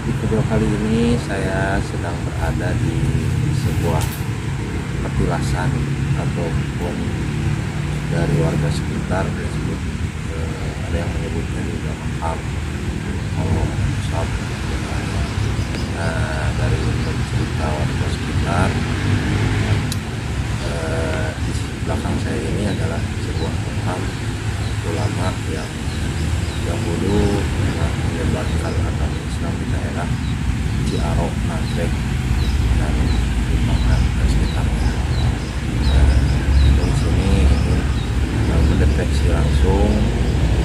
Di video kali ini saya sedang berada di sebuah petilasan ataupun dari warga sekitar disebut, ada yang menyebutnya juga makam kalau sahabat. Nah, dari cerita warga sekitar, di belakang saya ini adalah sebuah makam ulama yang dahulu pernah menyebarkan agama Islam di daerah Ciaro, Nagreg, dan Limbangan dan sekitarnya. Dari sini ingin mendeteksi langsung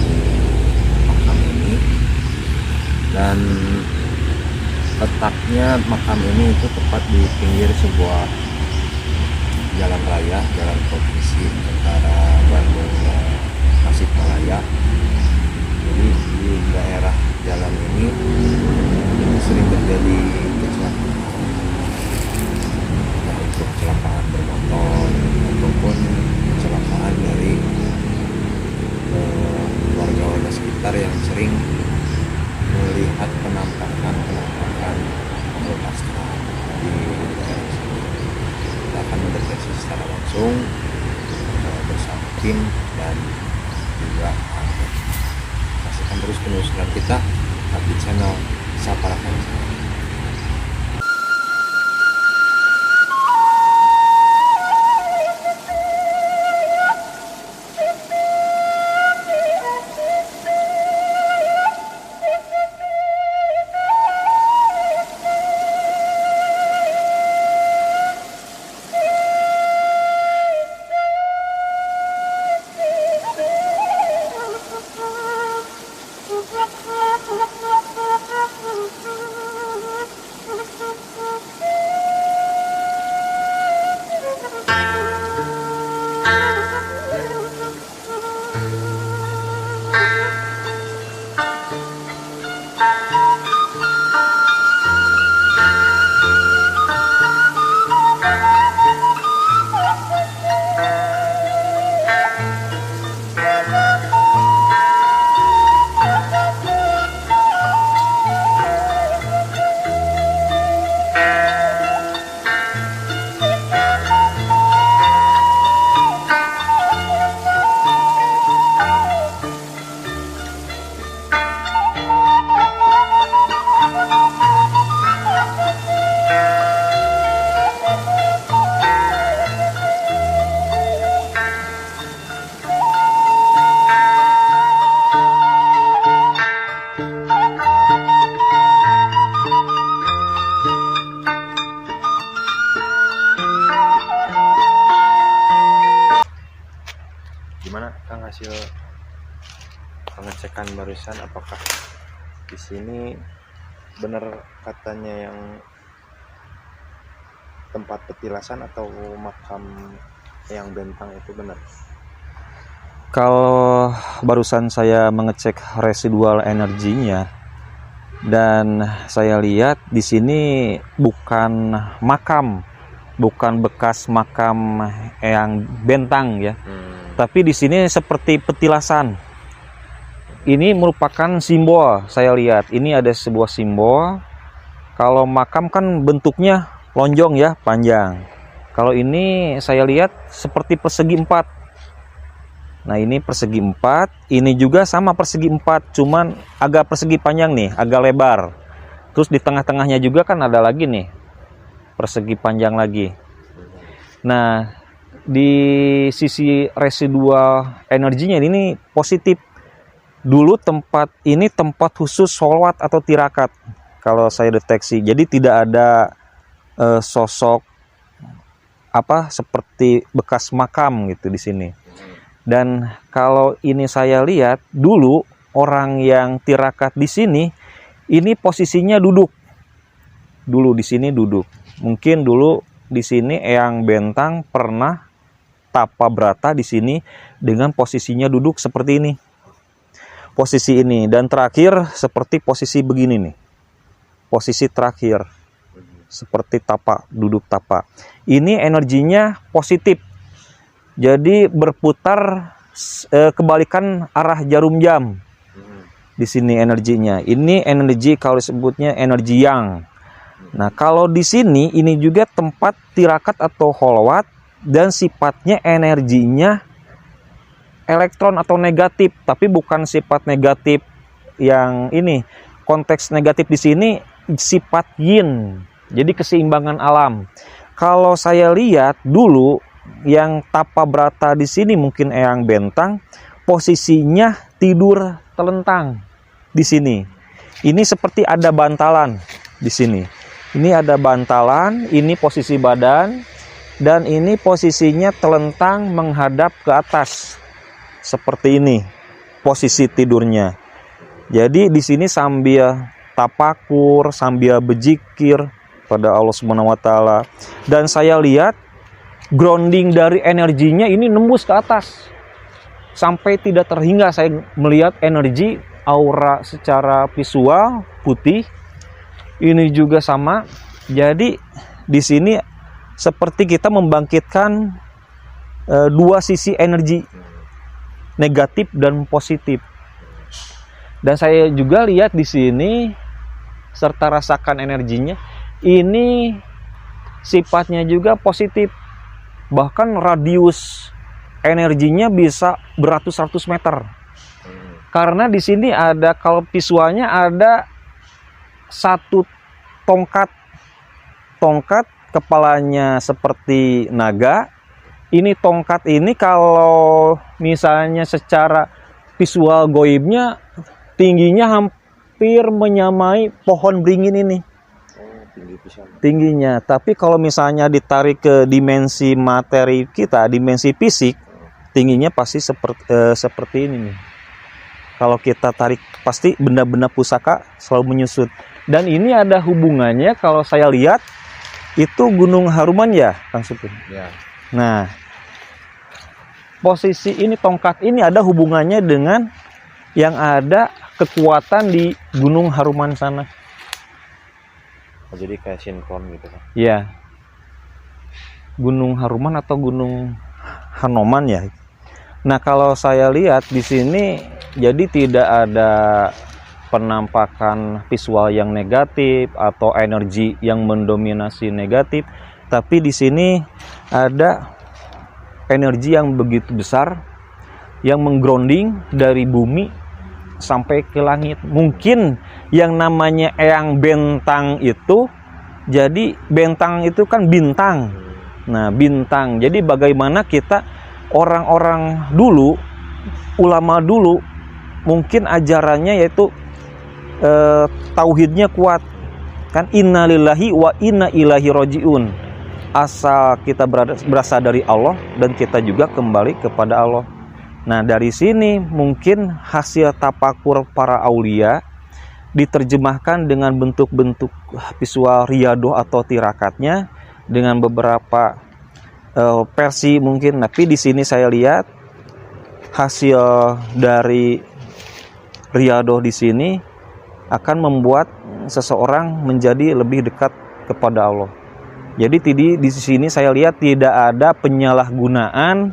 di makam ini, dan letaknya makam ini itu tepat di pinggir sebuah jalan raya, jalan provinsi antara Bandung dan Tasikmalaya. Jadi di daerah jalan ini sering terjadi kecelakaan, baik itu kecelakaan bermotor ataupun kecelakaan dari warga-warga sekitar yang sering melihat penampakan makhluk astral di daerah sini. Kita akan mendeteksi secara langsung bersama tim dan juga saksikan terus penelusuran kita di channel Sapara Kansa. Gimana Kang hasil pengecekan barusan, apakah di sini benar katanya yang tempat petilasan atau makam yang bentang itu benar? Kalau barusan saya mengecek residual energinya dan saya lihat di sini bukan makam, bukan bekas makam yang bentang ya. Tapi di sini seperti petilasan. Ini merupakan simbol, saya lihat. Ini ada sebuah simbol. Kalau makam kan bentuknya lonjong ya, panjang. Kalau ini saya lihat seperti persegi 4. Nah, ini persegi 4. Ini juga sama persegi 4, cuman agak persegi panjang nih, agak lebar. Terus di tengah-tengahnya juga kan ada lagi nih, persegi panjang lagi. Nah, di sisi residual energinya ini positif. Dulu tempat ini tempat khusus sholawat atau tirakat kalau saya deteksi. Jadi tidak ada sosok apa seperti bekas makam gitu di sini. Dan kalau ini saya lihat dulu orang yang tirakat di sini ini posisinya duduk. Dulu di sini duduk. Mungkin dulu di sini Eyang Bentang pernah tapa brata di sini dengan posisinya duduk seperti ini. Posisi ini, dan terakhir seperti posisi begini nih. Posisi terakhir seperti tapa, duduk tapa. Ini energinya positif. Jadi berputar kebalikan arah jarum jam. Di sini energinya. Ini energi kalau disebutnya energi yang. Nah, kalau di sini ini juga tempat tirakat atau kholwat dan sifatnya energinya elektron atau negatif, tapi bukan sifat negatif yang ini. Konteks negatif di sini sifat yin. Jadi keseimbangan alam. Kalau saya lihat dulu yang tapa brata di sini mungkin Eyang Bentang posisinya tidur telentang di sini. Ini seperti ada bantalan di sini. Ini ada bantalan, ini posisi badan, dan ini posisinya telentang menghadap ke atas. Seperti ini posisi tidurnya. Jadi di sini sambil tapakur, sambil berzikir pada Allah Subhanahu wa taala. Dan saya lihat grounding dari energinya ini nembus ke atas. Sampai tidak terhingga saya melihat energi aura secara visual putih. Ini juga sama. Jadi di sini seperti kita membangkitkan dua sisi energi, negatif dan positif. Dan saya juga lihat di sini serta rasakan energinya. Ini sifatnya juga positif. Bahkan radius energinya bisa beratus-ratus meter. Karena di sini ada, kalau visualnya ada satu tongkat kepalanya seperti naga. Ini tongkat ini kalau misalnya secara visual goibnya tingginya hampir menyamai pohon beringin ini. Tingginya. Tapi kalau misalnya ditarik ke dimensi materi kita, dimensi fisik, tingginya pasti seperti ini nih. Kalau kita tarik pasti benda-benda pusaka selalu menyusut. Dan ini ada hubungannya kalau saya lihat itu Gunung Haruman ya, Kang Supin. Ya. Nah, posisi ini tongkat ini ada hubungannya dengan yang ada kekuatan di Gunung Haruman sana. Oh, jadi kayak sinkron gitu kan? Ya, Gunung Haruman atau Gunung Hanoman ya. Nah, kalau saya lihat di sini jadi tidak ada penampakan visual yang negatif atau energi yang mendominasi negatif, tapi di sini ada energi yang begitu besar yang menggrounding dari bumi sampai ke langit. Mungkin yang namanya Eyang Bentang itu, jadi bentang itu kan bintang. Nah, bintang. Jadi bagaimana kita orang-orang dulu, ulama dulu, mungkin ajarannya yaitu tauhidnya kuat. Kan innalillahi wa inna ilaihi rajiun. Asal kita berasal dari Allah dan kita juga kembali kepada Allah. Nah, dari sini mungkin hasil tapakur para aulia diterjemahkan dengan bentuk-bentuk visual riyadoh atau tirakatnya dengan beberapa versi mungkin. Tapi di sini saya lihat hasil dari riyadoh di sini akan membuat seseorang menjadi lebih dekat kepada Allah. Jadi di sini saya lihat tidak ada penyalahgunaan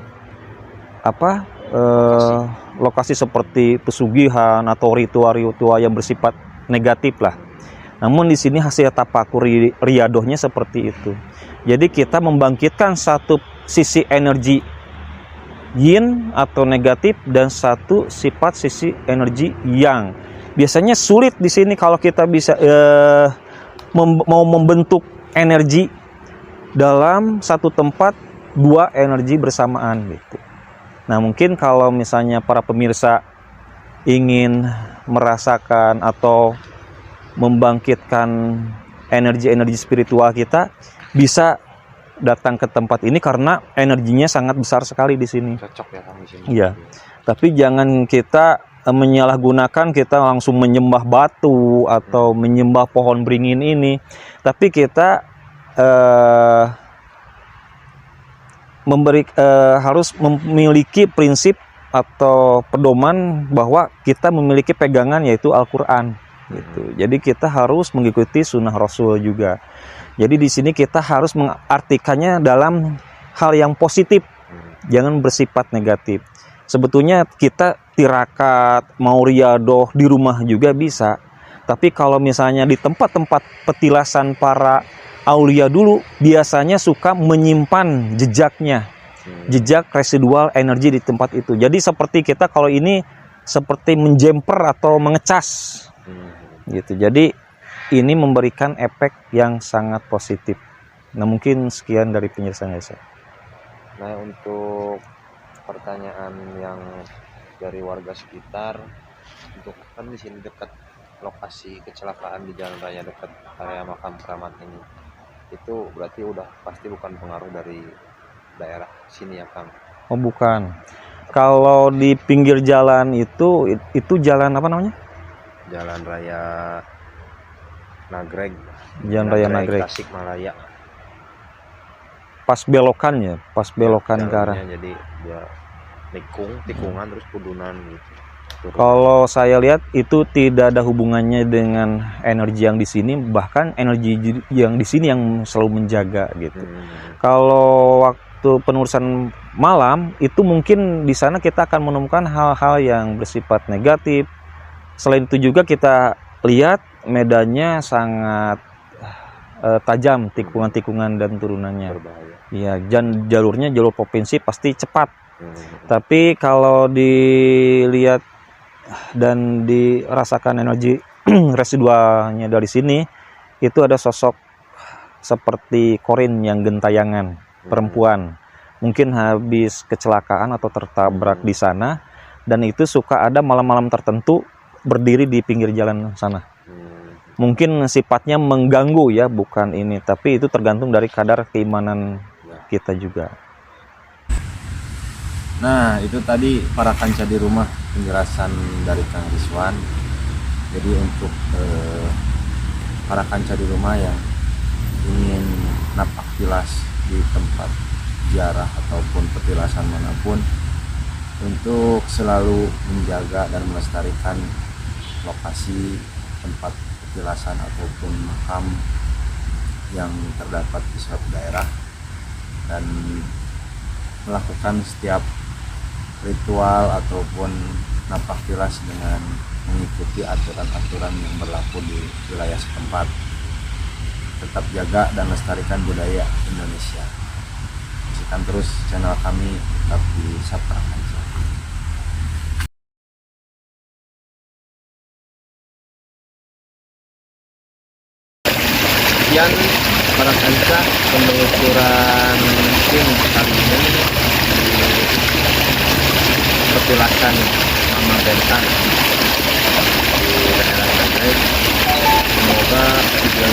lokasi seperti pesugihan atau ritual-ritual yang bersifat negatif lah. Namun di sini hasil tapakur riyadohnya seperti itu. Jadi kita membangkitkan satu sisi energi yin atau negatif dan satu sifat sisi energi yang. Biasanya sulit di sini kalau kita bisa mau membentuk energi dalam satu tempat dua energi bersamaan gitu. Nah, mungkin kalau misalnya para pemirsa ingin merasakan atau membangkitkan energi-energi spiritual kita, bisa datang ke tempat ini karena energinya sangat besar sekali di sini. Cocok ya Kang di sini. Iya. Tapi jangan kita menyalahgunakan, kita langsung menyembah batu atau menyembah pohon beringin ini. Tapi kita harus memiliki prinsip atau pedoman bahwa kita memiliki pegangan yaitu Al-Quran gitu. Jadi kita harus mengikuti sunnah Rasul juga. Jadi di sini kita harus mengartikannya dalam hal yang positif, jangan bersifat negatif. Sebetulnya kita tirakat, mau riadoh di rumah juga bisa. Tapi kalau misalnya di tempat-tempat petilasan para aulia dulu, biasanya suka menyimpan jejaknya, jejak residual energi di tempat itu. Jadi seperti kita kalau ini seperti menjemper atau mengecas gitu. Jadi ini memberikan efek yang sangat positif. Nah, mungkin sekian dari penjelasan saya. Nah, untuk pertanyaan yang dari warga sekitar, untuk kan di sini dekat lokasi kecelakaan di jalan raya dekat area makam keramat ini, itu berarti udah pasti bukan pengaruh dari daerah sini ya Kang? Oh, bukan. Kalau di pinggir jalan itu jalan apa namanya? Jalan raya Nagreg. Jalan raya Nagreg. Tasikmalaya. Pas belokan ke arah. Jadi dia tikungan terus kudunan gitu. Kalau saya lihat itu tidak ada hubungannya dengan energi yang di sini, bahkan energi yang di sini yang selalu menjaga gitu. Kalau waktu penulisan malam itu mungkin di sana kita akan menemukan hal-hal yang bersifat negatif. Selain itu juga kita lihat medannya sangat tajam, tikungan-tikungan dan turunannya. Iya, dan jalurnya jalur provinsi pasti cepat. Tapi kalau dilihat dan dirasakan energi residualnya dari sini, itu ada sosok seperti Korin yang gentayangan, perempuan. Mungkin habis kecelakaan atau tertabrak di sana, dan itu suka ada malam-malam tertentu berdiri di pinggir jalan sana. Mungkin sifatnya mengganggu ya, bukan ini, tapi itu tergantung dari kadar keimanan kita juga. Nah, itu tadi para kanca di rumah penjelasan dari Kang Rizwan. Jadi untuk para kanca di rumah yang ingin napak tilas di tempat ziarah ataupun petilasan manapun, untuk selalu menjaga dan melestarikan lokasi tempat petilasan ataupun makam yang terdapat di suatu daerah, dan melakukan setiap ritual ataupun napak tilas dengan mengikuti aturan-aturan yang berlaku di wilayah setempat. Tetap jaga dan lestarikan budaya Indonesia. Saksikan terus channel kami tetap di Satra Kanca. Sekian para kanca penelusuran tim kali ini di petilasan Mama Bentang di daerah Nagreg. Semoga video